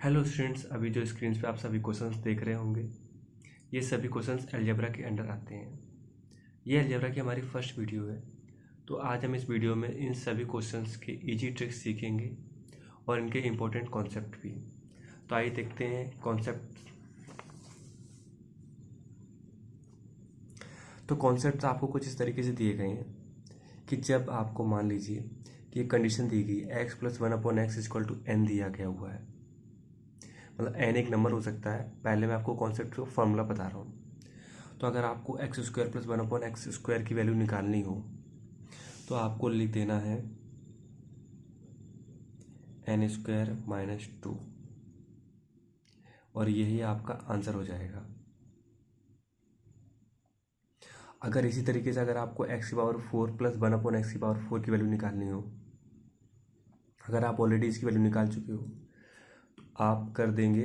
Hello students, अभी जो screen पे आप सभी क्वेश्चंस देख रहे होंगे, ये सभी क्वेश्चंस अलजेब्रा के अंडर आते हैं। ये अलजेब्रा की हमारी फर्स्ट वीडियो है। तो आज हम इस वीडियो में इन सभी क्वेश्चंस के इजी ट्रिक्स सीखेंगे और इनके इम्पोर्टेंट कॉन्सेप्ट भी। तो आइए देखते हैं कॉन्सेप्ट। तो कॉन्सेप्ट आपको कुछ इस तरीके से दिए गए हैं कि जब आपको मान लीजिए कि एक कंडीशन दी गई x + 1/x = n दिया गया हुआ है, मतलब n एक नंबर हो सकता है। पहले मैं आपको कॉन्सेप्ट का फॉर्मूला बता रहा हूँ। तो अगर आपको x² + 1/x² की वैल्यू निकालनी हो तो आपको लिख देना है n² - 2 और यही आपका आंसर हो जाएगा। अगर इसी तरीके से अगर आपको x⁴ + 1/x⁴ की वैल्यू निकालनी हो, अगर आप ऑलरेडी इसकी वैल्यू निकाल चुके हो तो आप कर देंगे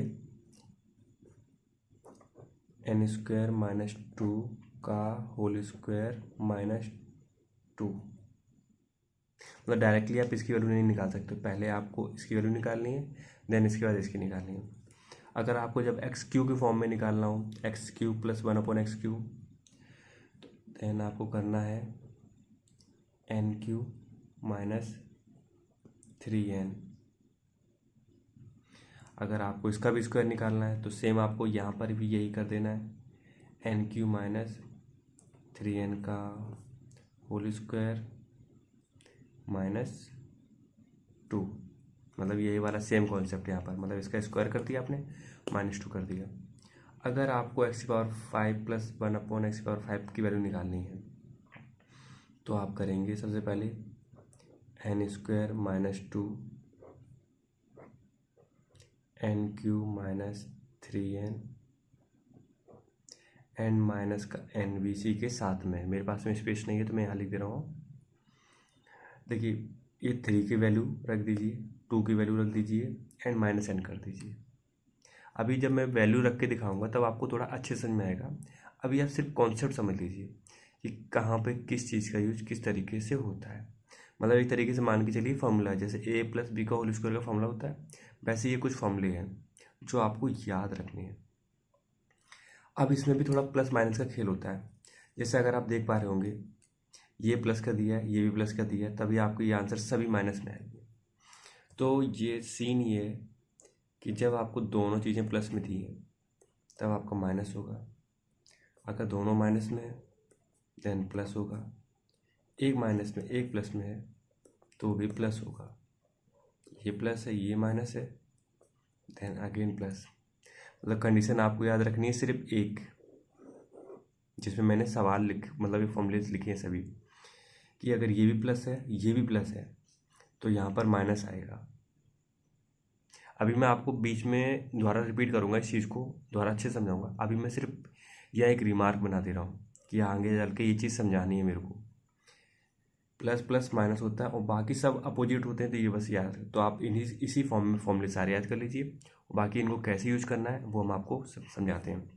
n² - 2 का होल स्क्वायर -2। मतलब डायरेक्टली आप इसकी वैल्यू नहीं निकाल सकते, पहले आपको इसकी वैल्यू निकालनी है, देन इसके बाद इसकी निकालनी है। अगर आपको जब x³ के फॉर्म में निकालना हो, x³ + 1/x³, देन आपको करना है n³ - 3n। अगर आपको इसका भी स्क्वायर निकालना है तो सेम आपको यहाँ पर भी यही कर देना है, n³ - 3n का होल स्क्वायर -2। मतलब यही वाला सेम कॉन्सेप्ट यहाँ पर, मतलब इसका स्क्वायर कर दिया आपने, -2 कर दिया। अगर आपको x⁵ + 1/x⁵ की वैल्यू निकालनी है तो आप करेंगे सबसे पहले n² - 2 n³ - 3n n minus का n भी इसी के साथ में। मेरे पास में स्पेस नहीं है तो मैं यहाँ लिख दे रहा हूँ। देखिए, ये 3 की वैल्यू रख दीजिए, 2 की वैल्यू रख दीजिए, एंड -n कर दीजिए। अभी जब मैं वैल्यू रख के दिखाऊंगा तब आपको थोड़ा अच्छे समझ में आएगा। अभी आप सिर्फ कॉन्सेप्ट समझ लीजिए कि कहाँ पे किस चीज़ का यूज किस तरीके से होता है। मतलब एक तरीके से मान के चलिए फॉर्मूला है, जैसे a + b का होल स्क्वायर का फॉर्मूला होता है, वैसे ये कुछ फॉर्मूले हैं जो आपको याद रखने हैं। अब इसमें भी थोड़ा प्लस माइनस का खेल होता है। जैसे अगर आप देख पा रहे होंगे, ये प्लस का दिया है, ये भी प्लस का दिया है, तभी आपको ये आंसर सभी माइनस में आएंगे। तो ये सीन ये है कि जब आपको दोनों चीज़ें प्लस में दी हैं तब आपका माइनस होगा। अगर दोनों माइनस में है देन प्लस होगा। एक माइनस में एक प्लस में है तो भी प्लस होगा। ये प्लस है, ये माइनस है, देन अगेन प्लस। मतलब कंडीशन आपको याद रखनी है सिर्फ एक, जिसमें मैंने सवाल मतलब ये फॉर्मूलेस लिखे हैं सभी, कि अगर ये भी प्लस है ये भी प्लस है तो यहाँ पर माइनस आएगा। अभी मैं आपको बीच में दोबारा रिपीट करूँगा, इस चीज़ को दोबारा अच्छे समझाऊंगा। अभी मैं सिर्फ यह एक रिमार्क बना दे रहा हूँ कि आगे चल के ये चीज़ समझानी है मेरे को। प्लस प्लस माइनस होता है और बाकी सब अपोजिट होते हैं, तो ये बस याद है। तो आप इसी फॉर्म में फॉर्मूले सारे याद कर लीजिए और बाकी इनको कैसे यूज करना है वो हम आपको समझाते हैं।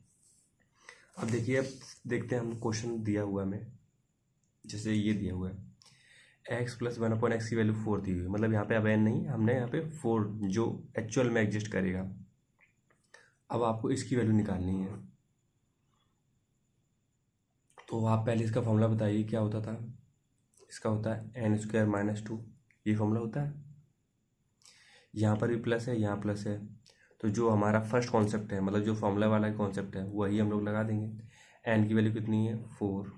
अब देखिए, अब देखते हैं हम क्वेश्चन दिया हुआ है, जैसे ये दिया हुआ है x + 1/x की वैल्यू 4 दी हुई है। मतलब यहाँ पे अब n नहीं, हमने यहाँ पे 4 जो एक्चुअल में एग्जिस्ट करेगा। अब आपको इसकी वैल्यू निकालनी है, तो आप पहले इसका फॉर्मूला बताइए क्या होता था। इसका होता है n² - 2, ये फॉर्मूला होता है। यहाँ पर भी प्लस है, यहाँ प्लस है, तो जो हमारा फर्स्ट कॉन्सेप्ट है, मतलब जो फॉर्मूला वाला कॉन्सेप्ट है, वही हम लोग लगा देंगे। n की वैल्यू कितनी है 4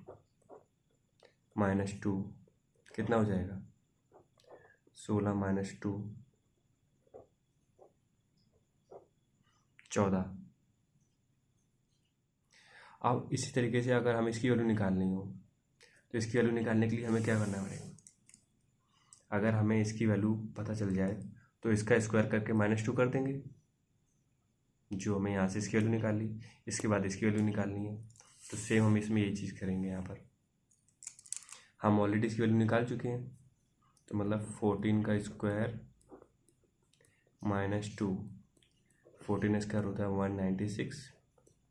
- 2 कितना हो जाएगा 16 - 2 14। अब इसी तरीके से अगर हम इसकी वैल्यू निकालनी हो तो इसकी वैल्यू निकालने के लिए हमें क्या करना पड़ेगा। अगर हमें इसकी वैल्यू पता चल जाए तो इसका स्क्वायर करके -2 कर देंगे, जो हमें यहाँ से इसकी वैल्यू निकाली। इसके बाद इसकी वैल्यू निकालनी है, तो सेम हम इसमें यही चीज़ करेंगे। यहाँ पर हम ऑलरेडी इसकी वैल्यू निकाल चुके हैं, तो मतलब 14 का स्क्वायर -2, 14 स्क्वायर होता है 196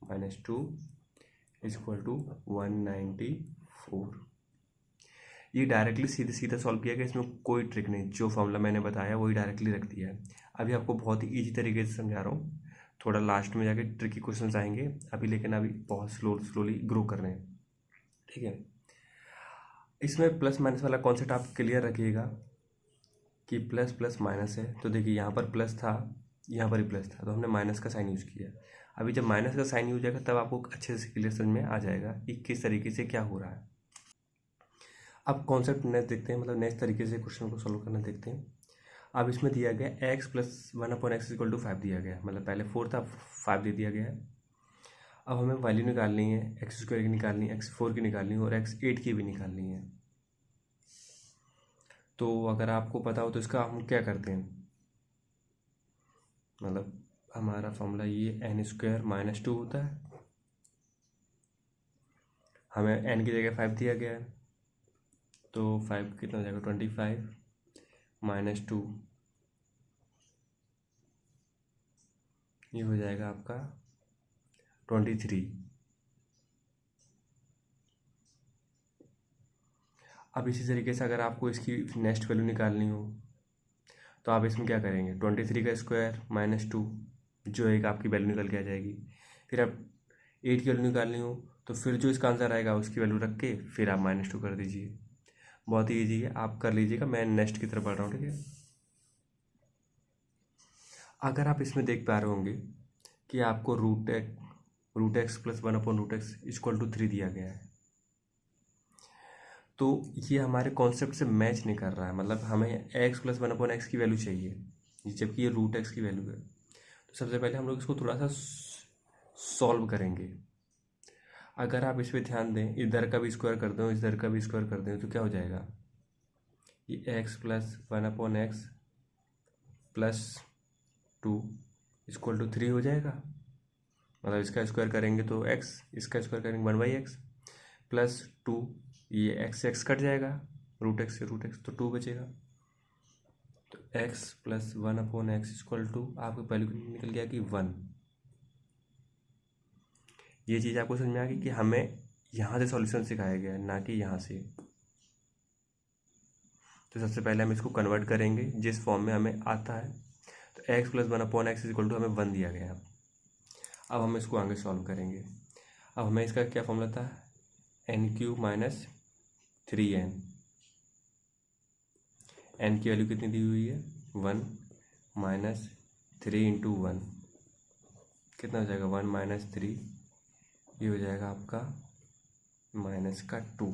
-2 = 194। ये डायरेक्टली सीधे सीधा सॉल्व किया गया, इसमें कोई ट्रिक नहीं, जो फॉर्मूला मैंने बताया वही डायरेक्टली रख दिया है। अभी आपको बहुत ही ईजी तरीके से समझा रहा हूँ, थोड़ा लास्ट में जाके ट्रिकी क्वेश्चन आएंगे अभी, लेकिन अभी बहुत स्लोली ग्रो कर रहे हैं, ठीक है। इसमें प्लस माइनस वाला कॉन्सेप्ट आप क्लियर रखिएगा कि प्लस प्लस माइनस है, तो देखिए यहाँ पर प्लस था, यहाँ पर ही प्लस था, तो हमने माइनस का साइन यूज़ किया। अभी जब माइनस का साइन यूज जाएगा तब आपको अच्छे से क्लियर समझ में आ जाएगा कि किस तरीके से क्या हो रहा है। अब कॉन्सेप्ट नेक्स्ट देखते हैं, मतलब नेक्स्ट तरीके से क्वेश्चन को सोल्व करना देखते हैं। अब इसमें दिया गया एक्स प्लस 1/x=5 दिया गया है, मतलब पहले 4 था, 5 दे दिया गया है। अब हमें वैल्यू निकालनी है, x² की निकालनी है, x4 की निकालनी है और x8 की भी निकालनी है। तो अगर आपको पता हो तो इसका हम क्या करते हैं, मतलब हमारा फॉर्मूला ये n² - 2 होता है, हमें n की जगह 5 दिया गया है, तो 5 कितना हो जाएगा 25 - 2, ये हो जाएगा आपका 23। अब इसी तरीके से अगर आपको इसकी नेक्स्ट वैल्यू निकालनी हो तो आप इसमें क्या करेंगे, 23 का स्क्वायर -2, जो एक आपकी वैल्यू निकल के आ जाएगी। फिर आप 8 की वैल्यू निकालनी हो तो फिर जो इसका आंसर आएगा उसकी वैल्यू रख के फिर आप -2 कर दीजिए। बहुत ही ईजी है, आप कर लीजिएगा, मैं नेक्स्ट की तरफ बढ़ रहा हूँ, ठीक है। अगर आप इसमें देख पा रहे होंगे कि आपको √x + 1/√x=3 दिया गया है, तो ये हमारे कॉन्सेप्ट से मैच नहीं कर रहा है, मतलब हमें x + 1/x की वैल्यू चाहिए जबकि ये √x की वैल्यू है। तो सबसे पहले हम लोग इसको थोड़ा सा सॉल्व करेंगे। अगर आप इस पर ध्यान दें, इधर का भी स्क्वायर कर दें इधर का भी स्क्वायर कर दें तो क्या हो जाएगा, ये x + 1/x + 2 = 3 हो जाएगा। मतलब इसका स्क्वायर करेंगे तो x, इसका स्क्वायर करेंगे 1/x + 2, ये x कट जाएगा, √x से √x, तो 2 बचेगा। तो x + 1/x = आपको पहले निकल गया कि 1। ये चीज़ आपको समझ में आ गई कि हमें यहाँ से सॉल्यूशन सिखाया गया है, ना कि यहाँ से। तो सबसे पहले हम इसको कन्वर्ट करेंगे जिस फॉर्म में हमें आता है। तो x + 1/x = हमें 1 दिया गया है। अब हम इसको आगे सॉल्व करेंगे। अब हमें इसका क्या फॉर्मूला था, n³ - 3n। n की वैल्यू कितनी दी हुई है 1 - 3 × 1 कितना हो जाएगा 1 - 3, ये हो जाएगा आपका -2।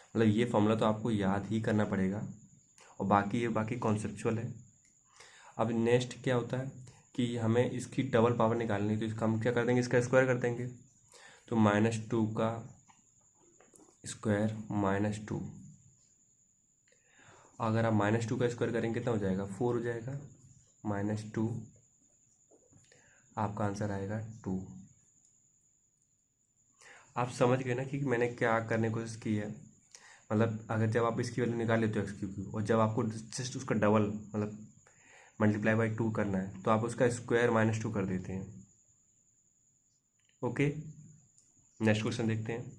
मतलब ये फॉर्मूला तो आपको याद ही करना पड़ेगा और बाकी कॉन्सेप्चुअल है। अब नेक्स्ट क्या होता है कि हमें इसकी डबल पावर निकालनी है, तो इसका हम क्या कर देंगे, इसका स्क्वायर कर देंगे। तो -2 का स्क्वायर -2, अगर आप -2 का स्क्वायर करेंगे कितना हो जाएगा 4 हो जाएगा, -2 आपका आंसर आएगा 2। आप समझ गए ना कि मैंने क्या करने की कोशिश की है। मतलब अगर जब आप इसकी वैल्यू निकाल लेते हो x³ और जब आपको जस्ट उसका डबल मतलब ×2 करना है तो आप उसका स्क्वायर -2 कर देते हैं। ओके, नेक्स्ट क्वेश्चन देखते हैं।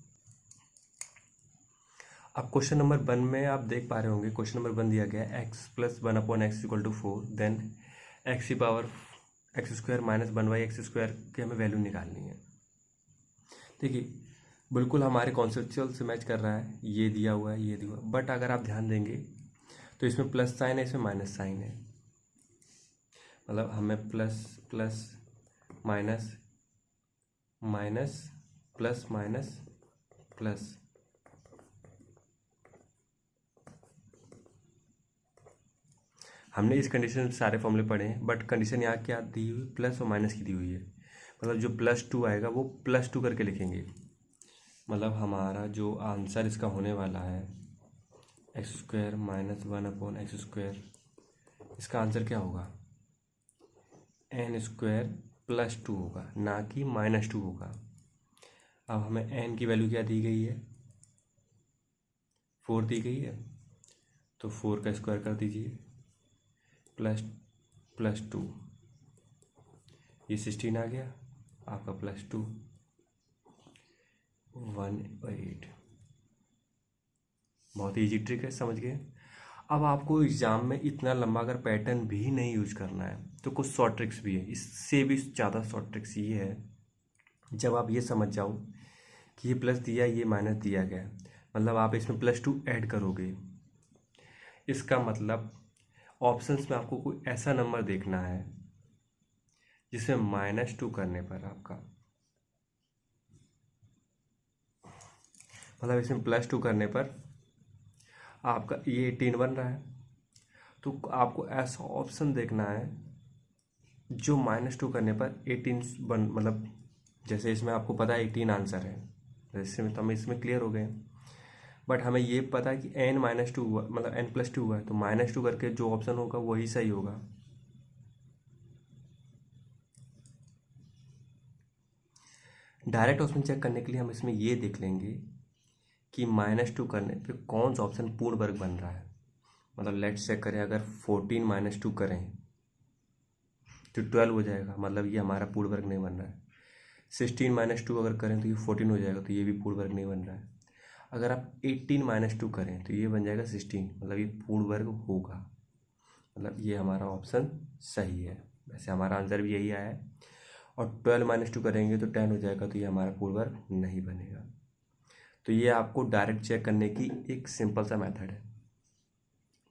अब क्वेश्चन नंबर 1 में आप देख पा रहे होंगे, क्वेश्चन नंबर 1 दिया गया है x + 1/x = 4, then x² - 1/x² की हमें वैल्यू निकालनी है। देखिए बिल्कुल हमारे कॉन्सेप्चुअल से मैच कर रहा है, ये दिया हुआ है, ये दिया हुआ है, बट अगर आप ध्यान देंगे तो इसमें प्लस साइन है, इसमें माइनस साइन है। मतलब हमें plus plus minus minus plus minus plus, हमने इस कंडीशन में सारे फॉर्मूले पढ़े हैं, बट कंडीशन यहाँ क्या दी हुई, प्लस और माइनस की दी हुई है। मतलब जो +2 आएगा वो +2 करके लिखेंगे। मतलब हमारा जो आंसर इसका होने वाला है x² - 1/x², इसका आंसर क्या होगा, n² + 2 होगा, ना कि -2 होगा। अब हमें n की वैल्यू क्या दी गई है 4 दी गई है, तो 4 का स्क्वायर कर दीजिए +2, ये 16 आ गया आपका +2 1/8। बहुत ही ईजी ट्रिक है, समझ गए। अब आपको एग्ज़ाम में इतना लंबा अगर पैटर्न भी नहीं यूज करना है तो कुछ शॉर्ट ट्रिक्स भी है। इससे भी ज़्यादा शॉर्ट ट्रिक्स ये है, जब आप ये समझ जाओ कि ये प्लस दिया ये माइनस दिया गया है, मतलब आप इसमें +2 ऐड करोगे, इसका मतलब ऑप्शंस में आपको कोई ऐसा नंबर देखना है जिसमें -2 करने पर आपका, मतलब इसमें +2 करने पर आपका ये 18 बन रहा है, तो आपको ऐसा ऑप्शन देखना है जो -2 करने पर 18 बन, मतलब जैसे इसमें आपको पता है 18 आंसर है, जैसे में तो हम इसमें क्लियर हो गए। बट हमें ये पता है कि n-2 हुआ, मतलब n+2 हुआ है, तो -2 करके जो ऑप्शन होगा वही सही होगा। डायरेक्ट ऑप्शन चेक करने के लिए हम इसमें ये देख लेंगे कि -2 करने पे कौन सा ऑप्शन पूर्ण वर्ग बन रहा है। मतलब लेट्स चेक करें, अगर 14 -2 करें तो 12 हो जाएगा, मतलब ये हमारा पूर्ण वर्ग नहीं बन रहा है। 16 -2 अगर करें तो ये 14 हो जाएगा, तो ये भी पूर्ण वर्ग नहीं बन रहा है। अगर आप 18 -2 करें तो ये बन जाएगा 16, मतलब ये पूर्ण वर्ग होगा, मतलब ये हमारा ऑप्शन सही है। वैसे हमारा आंसर भी यही आया है। और 12 -2 करेंगे तो 10 हो जाएगा, तो ये हमारा पूर्ण वर्ग नहीं बनेगा। तो ये आपको डायरेक्ट चेक करने की एक सिंपल सा मेथड है।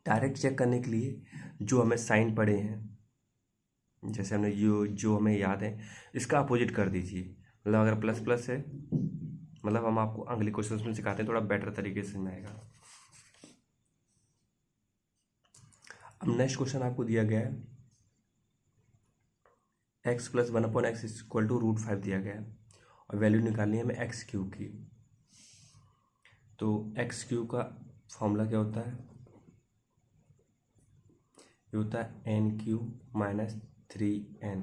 डायरेक्ट चेक करने के लिए जो हमें साइन पड़े हैं, जैसे हमने जो हमें याद है, इसका अपोजिट कर दीजिए। मतलब अगर प्लस प्लस है, मतलब हम आपको अगले क्वेश्चन में सिखाते हैं, थोड़ा बेटर तरीके से समझ आएगा। अब नेक्स्ट क्वेश्चन आपको दिया गया है x + 1/x = √5 दिया गया है, और वैल्यू निकालनी है हमें x³ की। तो x³ का फॉर्मूला क्या होता है, ये होता है n³ - 3n।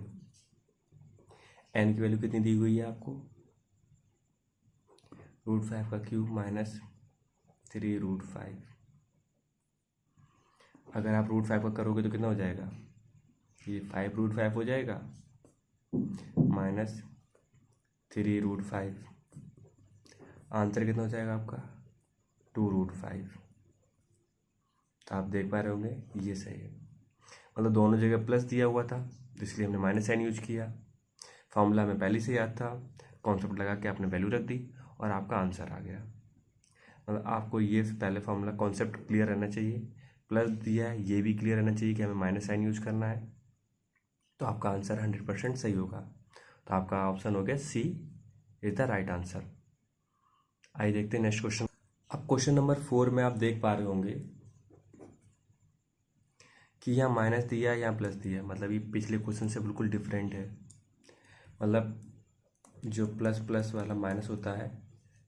n की वैल्यू कितनी दी हुई है आपको, √5 का क्यूब माइनस 3√5। अगर आप √5 का करोगे तो कितना हो जाएगा, ये 5√5 हो जाएगा माइनस 3√5। आंसर कितना हो जाएगा आपका 2√5। तो आप देख पा रहे होंगे ये सही है, मतलब दोनों जगह प्लस दिया हुआ था तो इसलिए हमने माइनस साइन यूज किया। फॉर्मूला हमें पहले से याद था, कॉन्सेप्ट लगा के आपने वैल्यू रख दी और आपका आंसर आ गया। मतलब आपको ये पहले फॉर्मूला कॉन्सेप्ट क्लियर रहना चाहिए, प्लस दिया है ये भी क्लियर रहना चाहिए कि हमें माइनस साइन यूज करना है, तो आपका आंसर 100% सही होगा। तो आपका ऑप्शन हो गया सी इज द राइट आंसर। आइए देखते हैं नेक्स्ट क्वेश्चन। अब क्वेश्चन नंबर 4 में आप देख पा रहे होंगे कि यहाँ माइनस दिया है यहाँ प्लस दिया है, मतलब ये पिछले क्वेश्चन से बिल्कुल डिफरेंट है। मतलब जो प्लस प्लस वाला माइनस होता है,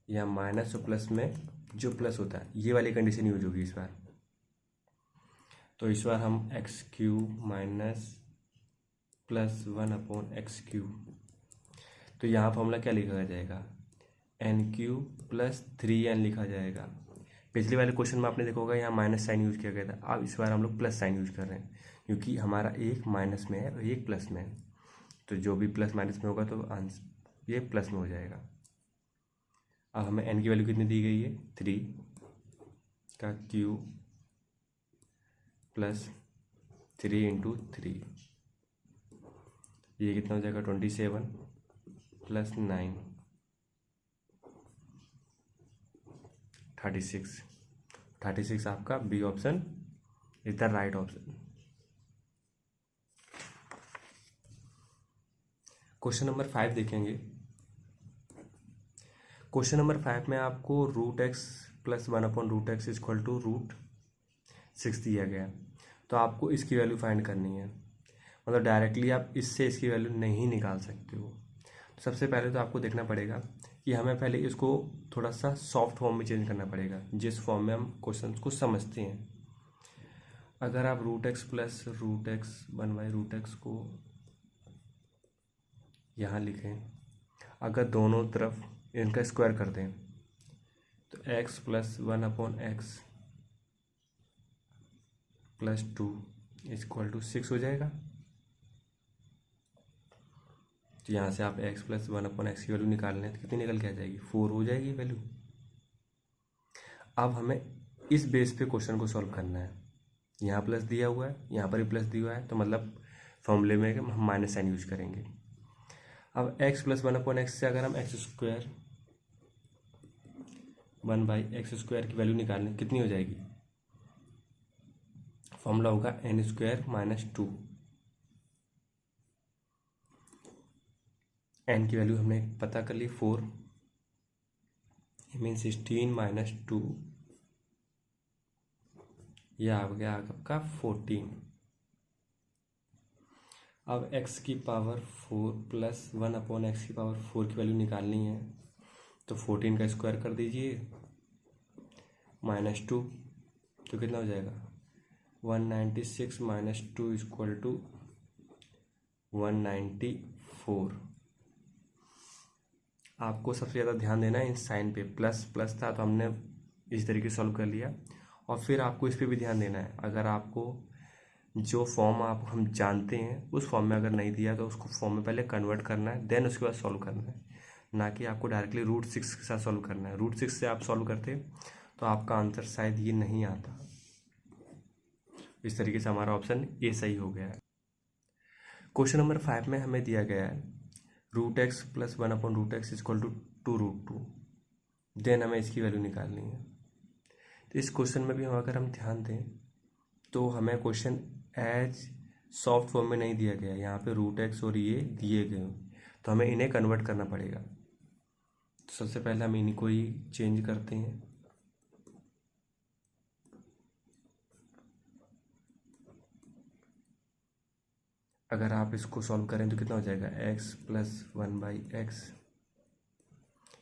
या माइनस और प्लस में जो प्लस होता है, ये वाली कंडीशन यूज होगी इस बार। तो इस बार हम x³ माइनस +1/x³, तो यहाँ फॉर्मूला क्या लिखा जाएगा, n³ + 3n लिखा जाएगा। पिछले वाले क्वेश्चन में आपने देखा होगा यहाँ माइनस साइन यूज किया गया था, अब इस बार हम लोग प्लस साइन यूज कर रहे हैं, क्योंकि हमारा एक माइनस में है और एक प्लस में है, तो जो भी प्लस माइनस में होगा तो आंसर ये प्लस में हो जाएगा। अब हमें n की वैल्यू कितनी दी गई है, 3 का क्यूब + 3 × 3, ये कितना हो जाएगा 27 + 9 36। 36 आपका B option is the right option. Question number 5 देखेंगे। क्वेश्चन नंबर 5 में आपको √x + 1/√x = √6 दिया गया, तो आपको इसकी वैल्यू फाइंड करनी है। मतलब डायरेक्टली आप इससे इसकी वैल्यू नहीं निकाल सकते हो। तो सबसे पहले तो आपको देखना पड़ेगा कि हमें पहले इसको थोड़ा सा सॉफ्ट फॉर्म में चेंज करना पड़ेगा, जिस फॉर्म में हम क्वेश्चन को समझते हैं। अगर आप √x + √x1/√x को यहाँ लिखें, अगर दोनों तरफ इनका स्क्वायर कर दें तो x + 1/x + 2 = 6 हो जाएगा। तो यहाँ से आप x + 1/x की वैल्यू निकाल लें तो कितनी निकल के आ जाएगी, 4 हो जाएगी वैल्यू। अब हमें इस बेस पे क्वेश्चन को सॉल्व करना है। यहाँ प्लस दिया हुआ है, यहाँ पर भी प्लस दिया हुआ है, तो मतलब फॉर्मूले में हम माइनस साइन यूज करेंगे। अब x प्लस 1/x से अगर हम एक्स स्क्वायर 1/x² की वैल्यू निकालें, कितनी हो जाएगी? फॉर्मूला होगा n² - 2। n की वैल्यू हमने पता कर ली 4, मीन 16 - 2, यह आ गया आपका 14। अब x की पावर 4 प्लस 1/x की पावर 4 की वैल्यू निकालनी है, तो 14 का स्क्वायर कर दीजिए -2, तो कितना हो जाएगा? 196 - 2 = 194। आपको सबसे ज़्यादा ध्यान देना है इन साइन पे, प्लस प्लस था तो हमने इस तरीके सॉल्व कर लिया। और फिर आपको इस पे भी ध्यान देना है, अगर आपको जो फॉर्म हम जानते हैं उस फॉर्म में अगर नहीं दिया तो उसको फॉर्म में पहले कन्वर्ट करना है, देन उसके बाद सॉल्व करना है, ना कि आपको डायरेक्टली √6 के साथ सॉल्व करना है। √6 से आप सॉल्व करते तो आपका आंसर शायद ये नहीं आता। इस तरीके से हमारा ऑप्शन ए सही हो गया है। क्वेश्चन नंबर 5 में हमें दिया गया है √x + 1/√x = 2√2। देन हमें इसकी वैल्यू निकालनी है। तो इस क्वेश्चन में भी अगर हम ध्यान दें तो हमें क्वेश्चन एज सॉफ्ट फॉर्म में नहीं दिया गया, यहाँ पे √x और ये दिए गए, तो हमें इन्हें कन्वर्ट करना पड़ेगा। तो सबसे पहले हम इन्हीं को ही चेंज करते हैं। अगर आप इसको सॉल्व करें तो कितना हो जाएगा? x + 1/x,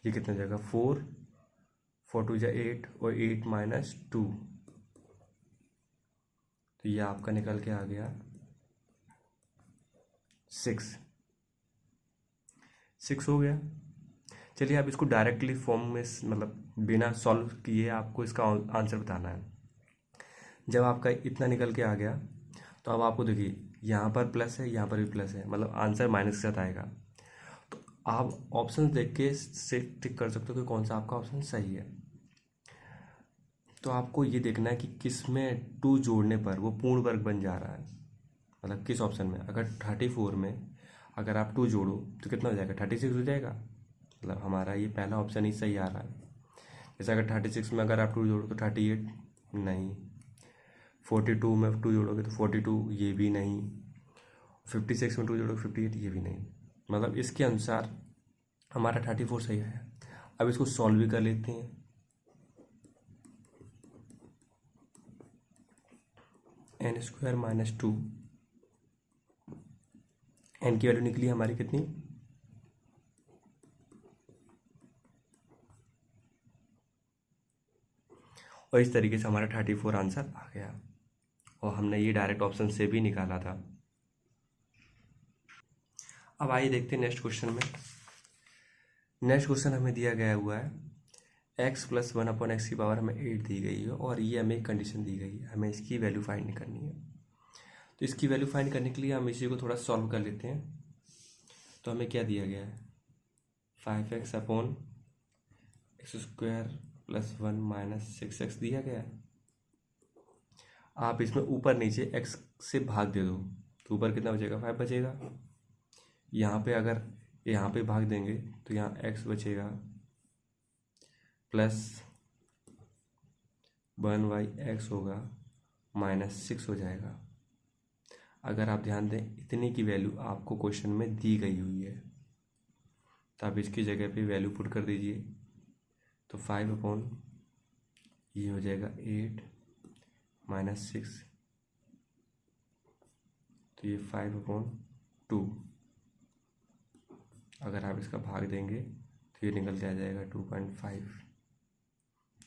ये कितना हो जाएगा? 4, 4 × 2 = 8 और 8 - 2, तो ये आपका निकल के आ गया 6 हो गया। चलिए आप इसको डायरेक्टली फॉर्म में मतलब बिना सॉल्व किए आपको इसका आंसर बताना है। जब आपका इतना निकल के आ गया तो अब आपको देखिए यहाँ पर प्लस है, यहाँ पर भी प्लस है, मतलब आंसर माइनस के साथ आएगा। तो आप ऑप्शन देख के से टिक कर सकते हो कि कौन सा आपका ऑप्शन सही है। तो आपको ये देखना है कि किस में 2 जोड़ने पर वो पूर्ण वर्ग बन जा रहा है, मतलब किस ऑप्शन में। अगर 34 में अगर आप 2 जोड़ो तो कितना हो जाएगा? 36 हो जाएगा, मतलब हमारा ये पहला ऑप्शन ही सही आ रहा है। जैसे अगर 36 में अगर आप 2 जोड़ो तो 38 नहीं, 42 में 2 जोड़ोगे तो 42 ये भी नहीं, 56 में 2 जोड़ोगे 58 ये भी नहीं। मतलब इसके अनुसार हमारा 34 सही आया। अब इसको सॉल्व भी कर लेते हैं। n² - 2, n की वैल्यू निकली हमारी कितनी? और इस तरीके से हमारा 34 आंसर आ गया, और हमने ये डायरेक्ट ऑप्शन से भी निकाला था। अब आइए देखते हैं नेक्स्ट क्वेश्चन में। नेक्स्ट क्वेश्चन हमें दिया गया हुआ है x + 1/x की पावर हमें 8 दी गई है, और ये हमें एक कंडीशन दी गई है, हमें इसकी वैल्यू फाइंड करनी है। तो इसकी वैल्यू फाइंड करने के लिए हम इसी को थोड़ा सॉल्व कर लेते हैं। तो हमें क्या दिया गया है? 5x/(x² + 1 - 6x) दिया गया है। आप इसमें ऊपर नीचे x से भाग दे दो तो ऊपर कितना बचेगा? 5 बचेगा। यहाँ पे अगर यहाँ पे भाग देंगे तो यहाँ x बचेगा प्लस 1/x होगा -6 हो जाएगा। अगर आप ध्यान दें इतनी की वैल्यू आपको क्वेश्चन में दी गई हुई है, तो आप इसकी जगह पे वैल्यू पुट कर दीजिए। तो 5 ये हो जाएगा 8 - 6, तो ये 5/2। अगर आप इसका भाग देंगे तो ये निकल के आ जाएगा 2.5।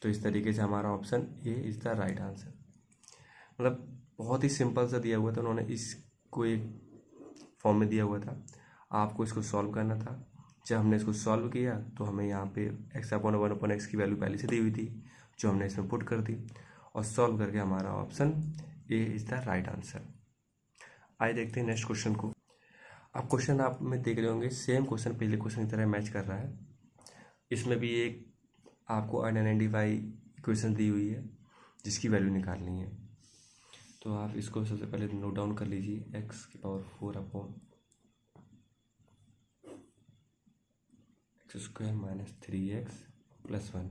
तो इस तरीके से हमारा option A is the right answer. मतलब बहुत ही सिंपल सा दिया हुआ था, उन्होंने इसको एक फॉर्म में दिया हुआ था, आपको इसको सॉल्व करना था। जब हमने इसको सॉल्व किया तो हमें यहाँ पे x/1/x की वैल्यू पहले से दी हुई थी, जो हमने इसमें पुट कर दी, और सॉल्व करके हमारा option A is the right answer. आइए देखते हैं नेक्स्ट क्वेश्चन को। अब क्वेश्चन आप में देख रहे होंगे सेम क्वेश्चन पहले क्वेश्चन की तरह मैच कर रहा है। इसमें भी एक आपको अनआइडेंटिफाई इक्वेशन दी हुई है, जिसकी वैल्यू निकालनी है। तो आप इसको सबसे पहले नोट डाउन कर लीजिए, एक्स की power 4 upon x square minus 3x plus 1।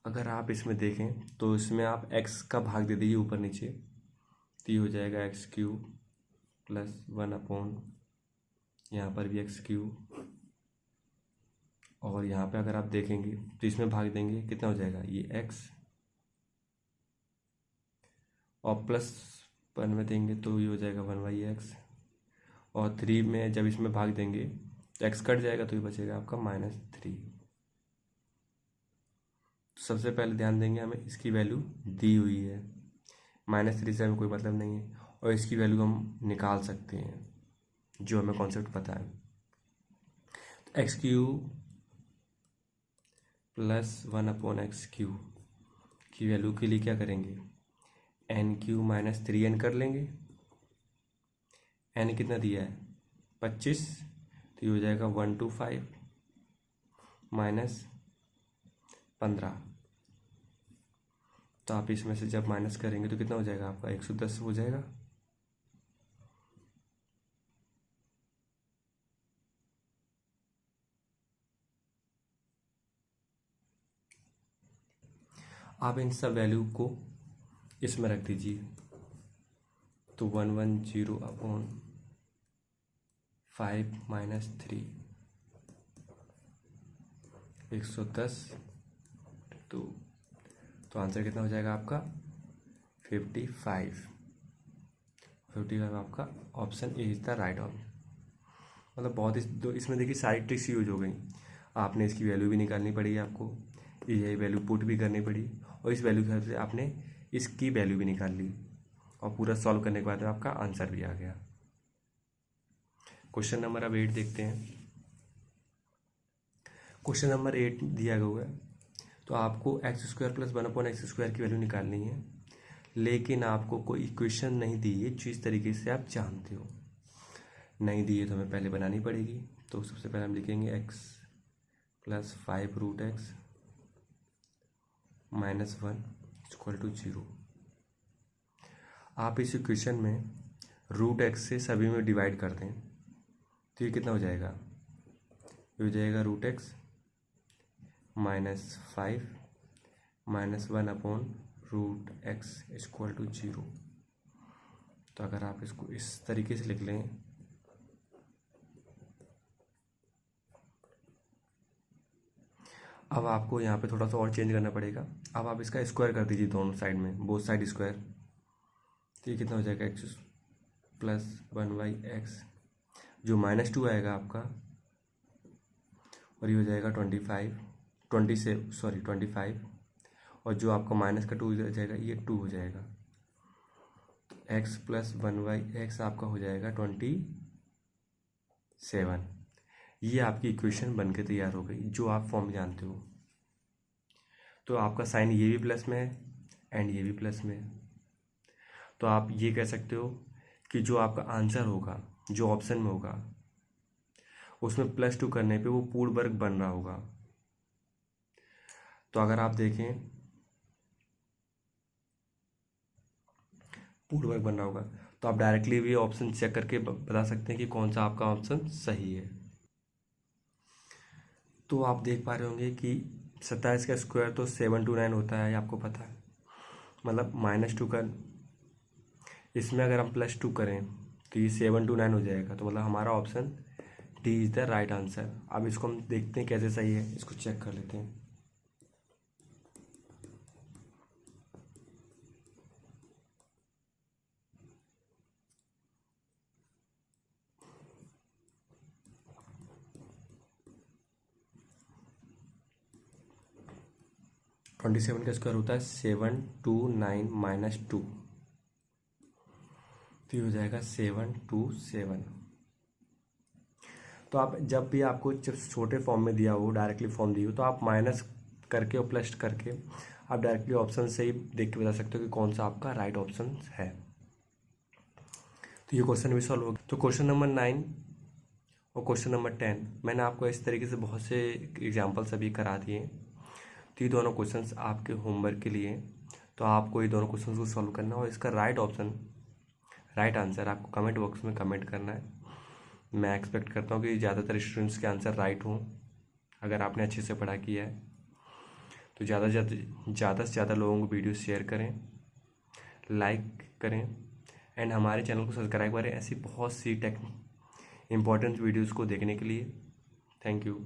अगर आप इसमें देखें तो इसमें आप x का भाग दे दीजिए ऊपर नीचे, तो ये हो जाएगा एक्स क्यूब प्लस 1 अपॉन यहाँ पर भी एक्स क्यूब, और यहाँ पे अगर आप देखेंगे तो इसमें भाग देंगे कितना हो जाएगा, ये x, और प्लस 1 में देंगे तो ये हो जाएगा 1/x, और 3 में जब इसमें भाग देंगे तो x कट जाएगा तो ये बचेगा आपका -3। सबसे पहले ध्यान देंगे हमें इसकी वैल्यू दी हुई है, -3 से हमें कोई मतलब नहीं है, और इसकी वैल्यू हम निकाल सकते हैं जो हमें कॉन्सेप्ट पता है। तो x cube plus 1 upon x cube की वैल्यू के लिए क्या करेंगे, एन क्यू माइनस 3n कर लेंगे। एन कितना दिया है 25, तो ये हो जाएगा 125 माइनस 15। तो आप इसमें से जब माइनस करेंगे तो कितना हो जाएगा आपका 110 हो जाएगा। आप इन सब वैल्यू को इसमें रख दीजिए, तो 110 अपॉन 5 माइनस 3 110, तो आंसर कितना हो जाएगा आपका 55। आपका option A is the right option. मतलब बहुत इसमें देखिए सारी ट्रिक्स यूज हो गई। आपने इसकी वैल्यू भी निकालनी पड़ी आपको, यही वैल्यू पुट भी करनी पड़ी, और इस वैल्यू के हिसाब से आपने इसकी वैल्यू भी निकाल ली, और पूरा सॉल्व करने के बाद में आपका आंसर भी आ गया। क्वेश्चन नंबर अब 8 देखते हैं। क्वेश्चन नंबर 8 दिया गया है, तो आपको x square plus 1 upon x square की वैल्यू निकालनी है, लेकिन आपको कोई इक्वेशन नहीं दी है जिस तरीके से आप जानते हो। नहीं दी है तो हमें पहले बनानी पड़ेगी। तो सबसे पहले हम लिखेंगे x plus 5√x minus 1 equal to 0। आप इस इक्वेशन में √x से सभी में डिवाइड कर दें, तो ये कितना हो जाएगा, ये हो जाएगा √x minus 5 minus 1 upon √x equal to 0। तो अगर आप इसको इस तरीके से लिख लें, अब आपको यहाँ पे थोड़ा सा और चेंज करना पड़ेगा। अब आप इसका स्क्वायर कर दीजिए दोनों साइड में, बोथ साइड स्क्वायर, तो ये कितना हो जाएगा x प्लस 1/x, जो -2 आएगा आपका, और ये हो जाएगा 25, और जो आपका माइनस का 2 हो जाएगा ये 2 हो जाएगा। तो x प्लस 1/x आपका हो जाएगा 27। ये आपकी इक्वेशन बन के तैयार हो गई, जो आप फॉर्म जानते हो। तो आपका साइन ये भी प्लस में है एंड ये भी प्लस में है, तो आप ये कह सकते हो कि जो आपका आंसर होगा, जो ऑप्शन में होगा, उसमें +2 करने पे वो पूर्ण वर्ग बन रहा होगा। तो अगर आप देखें पूर्ण वर्ग बन रहा होगा, तो आप डायरेक्टली भी ऑप्शन चेक करके बता सकते हैं कि कौन सा आपका ऑप्शन सही है। तो आप देख पा रहे होंगे कि 27 का स्क्वायर तो 729 होता है, आपको पता है। मतलब -2 का, इसमें अगर हम +2 करें तो ये 729 हो जाएगा। तो मतलब हमारा option D is the right answer. अब इसको हम देखते हैं कैसे सही है, इसको चेक कर लेते हैं। -27 का स्क्वायर होता है 729 - 2, तो ये हो जाएगा 727। तो आप जब भी आपको जब छोटे फॉर्म में दिया हो, डायरेक्टली फॉर्म दी हो, तो आप माइनस करके और प्लस करके आप डायरेक्टली ऑप्शन से ही देख के बता सकते हो कि कौन सा आपका राइट ऑप्शन है। तो ये क्वेश्चन भी सॉल्व हो गया। तो क्वेश्चन नंबर 9 और क्वेश्चन नंबर 10 मैंने आपको इस तरीके से बहुत से एग्जाम्पल्स अभी करा दिए। तो ये दोनों क्वेश्चंस आपके होमवर्क के लिए तो आपको ये दोनों क्वेश्चन को सॉल्व करना है और इसका राइट आंसर आपको कमेंट बॉक्स में कमेंट करना है। मैं एक्सपेक्ट करता हूँ कि ज़्यादातर स्टूडेंट्स के आंसर राइट हों। अगर आपने अच्छे से पढ़ा किया है तो ज़्यादा से ज़्यादा लोगों को वीडियो शेयर करें, लाइक करें एंड हमारे चैनल को सब्सक्राइब करें ऐसी बहुत सी इंपॉर्टेंट वीडियोज़ को देखने के लिए। Thank you.